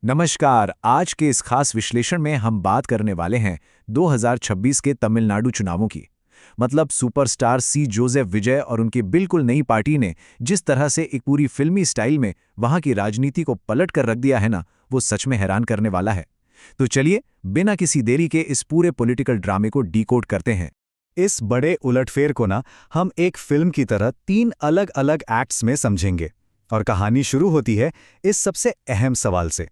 नमस्कार। आज के इस खास विश्लेषण में हम बात करने वाले हैं 2026 के तमिलनाडु चुनावों की। मतलब सुपरस्टार सी जोसेफ विजय और उनकी बिल्कुल नई पार्टी ने जिस तरह से एक पूरी फिल्मी स्टाइल में वहां की राजनीति को पलट कर रख दिया है ना, वो सच में हैरान करने वाला है। तो चलिए, बिना किसी देरी के इस पूरे पॉलिटिकल ड्रामे को डीकोड करते हैं। इस बड़े उलटफेर को ना हम एक फिल्म की तरह 3 अलग-अलग एक्ट्स में समझेंगे। और कहानी शुरू होती है इस सबसे अहम सवाल से।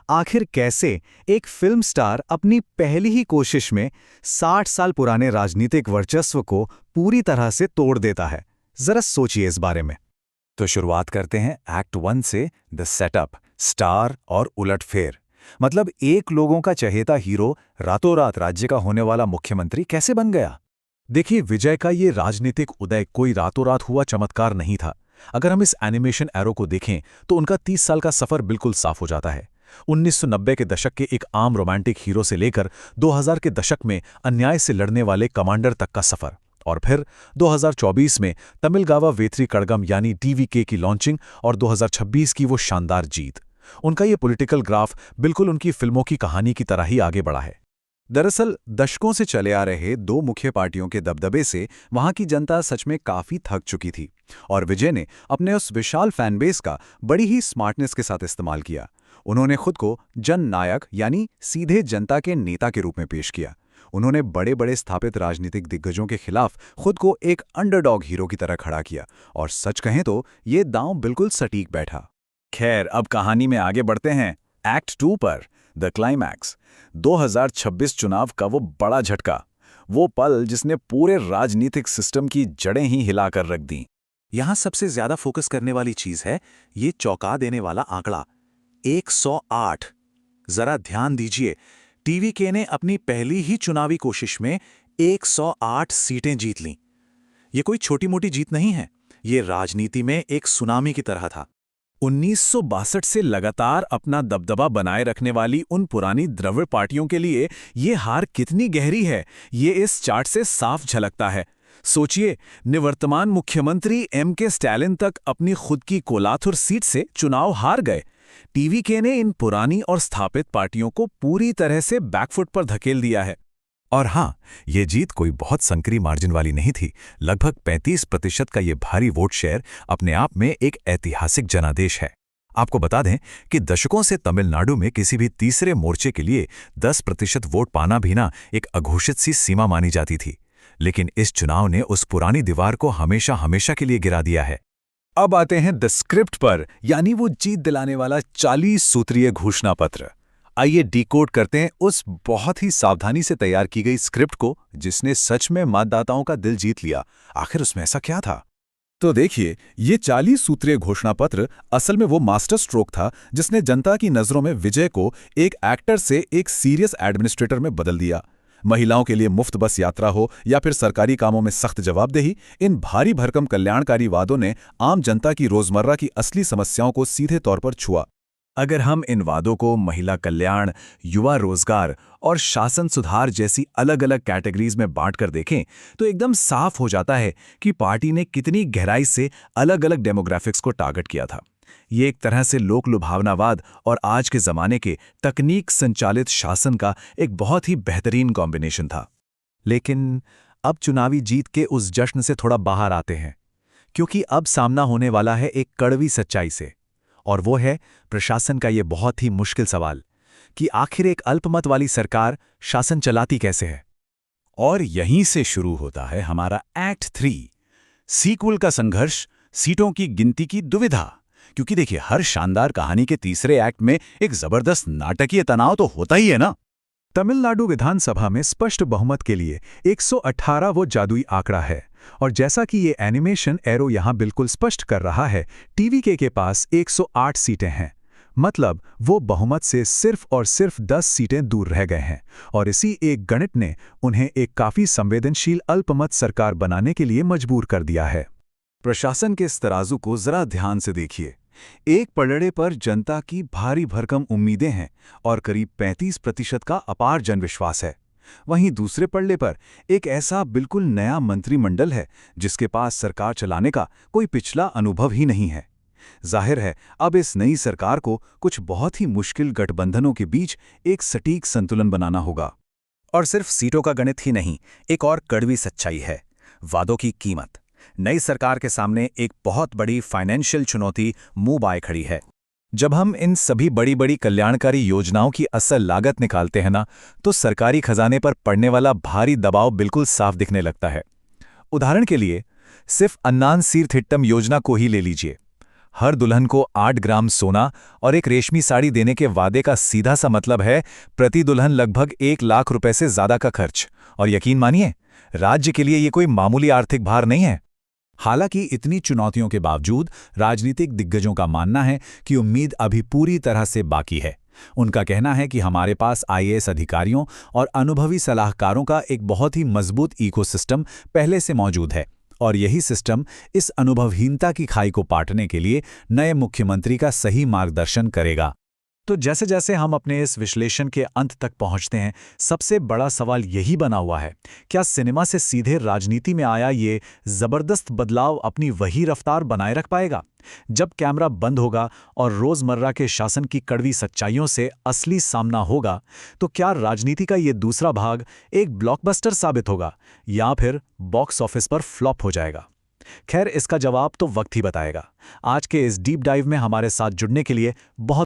आखिर कैसे एक फिल्म स्टार अपनी पहली ही कोशिश में 60 साल पुराने राजनीतिक वर्चस्व को पूरी तरह से तोड़ देता है? जरा सोचिए इस बारे में। तो शुरुआत करते हैं एक्ट 1 से, द सेटअप, स्टार और उलटफेर। मतलब एक लोगों का चहेता हीरो रातों रात राज्य का होने वाला मुख्यमंत्री कैसे बन गया। देखिए, विजय का ये राजनीतिक उदय कोई रातों रात हुआ चमत्कार नहीं था। अगर हम इस एनिमेशन एरो को देखें तो उनका 30 साल का सफर बिल्कुल साफ हो जाता है। 1990 के दशक के एक आम रोमांटिक हीरो से लेकर 2000 के दशक में अन्याय से लड़ने वाले कमांडर तक का सफर, और फिर 2024 में तमिलगावा वेत्री कड़गम यानी टीवीके की लॉन्चिंग और 2026 की वो शानदार जीत। उनका ये पॉलिटिकल ग्राफ बिल्कुल उनकी फिल्मों की कहानी की तरह ही आगे बढ़ा है। दरअसल दशकों से चले आ रहे दो मुख्य पार्टियों के दबदबे से वहां की जनता सच में काफी थक चुकी थी, और विजय ने अपने उस विशाल फैन बेस का बड़ी ही स्मार्टनेस के साथ इस्तेमाल किया। उन्होंने खुद को जननायक यानी सीधे जनता के नेता के रूप में पेश किया। उन्होंने बड़े बड़े स्थापित राजनीतिक दिग्गजों के खिलाफ खुद को एक अंडरडॉग हीरो की तरह खड़ा किया, और सच कहें तो ये दांव बिल्कुल सटीक बैठा। खैर, अब कहानी में आगे बढ़ते हैं एक्ट 2 पर, द क्लाइमैक्स। 2026 चुनाव का वो बड़ा झटका, वो पल जिसने पूरे राजनीतिक सिस्टम की जड़ें ही हिलाकर रख दी। यहां सबसे ज्यादा फोकस करने वाली चीज है ये चौंका देने वाला आंकड़ा 108। जरा ध्यान दीजिए, टीवीके ने अपनी पहली ही चुनावी कोशिश में 108 सीटें जीत लीं। ये कोई छोटी मोटी जीत नहीं है, ये राजनीति में एक सुनामी की तरह था। 1962 से लगातार अपना दबदबा बनाए रखने वाली उन पुरानी द्रविड़ पार्टियों के लिए ये हार कितनी गहरी है, ये इस चार्ट से साफ झलकता है। सोचिए, निवर्तमान मुख्यमंत्री एम.के. स्टैलिन तक अपनी खुद की कोलाथुर सीट से चुनाव हार गए। टीवीके ने इन पुरानी और स्थापित पार्टियों को पूरी तरह से बैकफुट पर धकेल दिया है। और हाँ, ये जीत कोई बहुत संकरी मार्जिन वाली नहीं थी। लगभग 35% का ये भारी वोट शेयर अपने आप में एक ऐतिहासिक जनादेश है। आपको बता दें कि दशकों से तमिलनाडु में किसी भी तीसरे मोर्चे के लिए 10% वोट पाना भी ना एक अघोषित सी सीमा मानी जाती थी। लेकिन इस चुनाव ने उस पुरानी दीवार को हमेशा हमेशा के लिए गिरा दिया है। अब आते हैं द स्क्रिप्ट पर, यानी वो जीत दिलाने वाला 40 सूत्रीय घोषणा पत्र। आइए डिकोड करते हैं उस बहुत ही सावधानी से तैयार की गई स्क्रिप्ट को, जिसने सच में मतदाताओं का दिल जीत लिया। आखिर उसमें ऐसा क्या था? तो देखिए, ये 40 सूत्रीय घोषणा पत्र असल में वो मास्टर स्ट्रोक था जिसने जनता की नजरों में विजय को एक एक्टर से एक सीरियस एडमिनिस्ट्रेटर में बदल दिया। महिलाओं के लिए मुफ्त बस यात्रा हो या फिर सरकारी कामों में सख्त जवाबदेही, इन भारी भरकम कल्याणकारी वादों ने आम जनता की रोजमर्रा की असली समस्याओं को सीधे तौर पर छुआ। अगर हम इन वादों को महिला कल्याण, युवा रोजगार और शासन सुधार जैसी अलग अलग कैटेगरीज में बांटकर देखें तो एकदम साफ हो जाता है कि पार्टी ने कितनी गहराई से अलग अलग डेमोग्राफिक्स को टारगेट किया था। ये एक तरह से लोक लुभावनावाद और आज के जमाने के तकनीक संचालित शासन का एक बहुत ही बेहतरीन कॉम्बिनेशन था। लेकिन अब चुनावी जीत के उस जश्न से थोड़ा बाहर आते हैं, क्योंकि अब सामना होने वाला है एक कड़वी सच्चाई से, और वो है प्रशासन का ये बहुत ही मुश्किल सवाल कि आखिर एक अल्पमत वाली सरकार शासन चलाती कैसे है। और यहीं से शुरू होता है हमारा एक्ट 3, सीक्वल का संघर्ष, सीटों की गिनती की दुविधा। क्योंकि देखिए, हर शानदार कहानी के तीसरे एक्ट में एक जबरदस्त नाटकीय तनाव तो होता ही है ना। तमिलनाडु विधानसभा में स्पष्ट बहुमत के लिए 118 वो जादुई आंकड़ा है, और जैसा कि ये एनिमेशन एरो यहां बिल्कुल स्पष्ट कर रहा है, टीवीके के पास 108 सीटें हैं। मतलब वो बहुमत से सिर्फ और सिर्फ 10 सीटें दूर रह गए हैं, और इसी एक गणित ने उन्हें एक काफी संवेदनशील अल्पमत सरकार बनाने के लिए मजबूर कर दिया है। प्रशासन के इस तराजू को जरा ध्यान से देखिए। एक पलड़े पर जनता की भारी भरकम उम्मीदें हैं और करीब 35% का अपार जनविश्वास है। वहीं दूसरे पलड़े पर एक ऐसा बिल्कुल नया मंत्रिमंडल है जिसके पास सरकार चलाने का कोई पिछला अनुभव ही नहीं है। जाहिर है अब इस नई सरकार को कुछ बहुत ही मुश्किल गठबंधनों के बीच एक सटीक संतुलन बनाना होगा। और सिर्फ सीटों का गणित ही नहीं, एक और कड़वी सच्चाई है, वादों की कीमत। नई सरकार के सामने एक बहुत बड़ी फाइनेंशियल चुनौती मुंह बाए खड़ी है। जब हम इन सभी बड़ी बड़ी कल्याणकारी योजनाओं की असल लागत निकालते हैं ना, तो सरकारी खजाने पर पड़ने वाला भारी दबाव बिल्कुल साफ दिखने लगता है। उदाहरण के लिए सिर्फ अन्नान सीरथिट्टम योजना को ही ले लीजिए। हर दुल्हन को 8 ग्राम सोना और एक रेशमी साड़ी देने के वादे का सीधा सा मतलब है प्रति दुल्हन लगभग 1 लाख रुपए से ज्यादा का खर्च। और यकीन मानिए, राज्य के लिए ये कोई मामूली आर्थिक भार नहीं है। हालांकि इतनी चुनौतियों के बावजूद राजनीतिक दिग्गजों का मानना है कि उम्मीद अभी पूरी तरह से बाकी है। उनका कहना है कि हमारे पास आईएएस अधिकारियों और अनुभवी सलाहकारों का एक बहुत ही मजबूत इकोसिस्टम पहले से मौजूद है, और यही सिस्टम इस अनुभवहीनता की खाई को पाटने के लिए नए मुख्यमंत्री का सही मार्गदर्शन करेगा। तो जैसे जैसे हम अपने इस विश्लेषण के अंत तक पहुंचते हैं, सबसे बड़ा सवाल यही बना हुआ है, क्या सिनेमा से सीधे राजनीति में आया ये जबरदस्त बदलाव अपनी वही रफ्तार बनाए रख पाएगा? जब कैमरा बंद होगा और रोजमर्रा के शासन की कड़वी सच्चाइयों से असली सामना होगा, तो क्या राजनीति का ये दूसरा भाग एक ब्लॉकबस्टर साबित होगा या फिर बॉक्स ऑफिस पर फ्लॉप हो जाएगा? खैर, इसका जवाब तो वक्त ही बताएगा। आज के इस डीप डाइव में हमारे साथ जुड़ने के लिए बहुत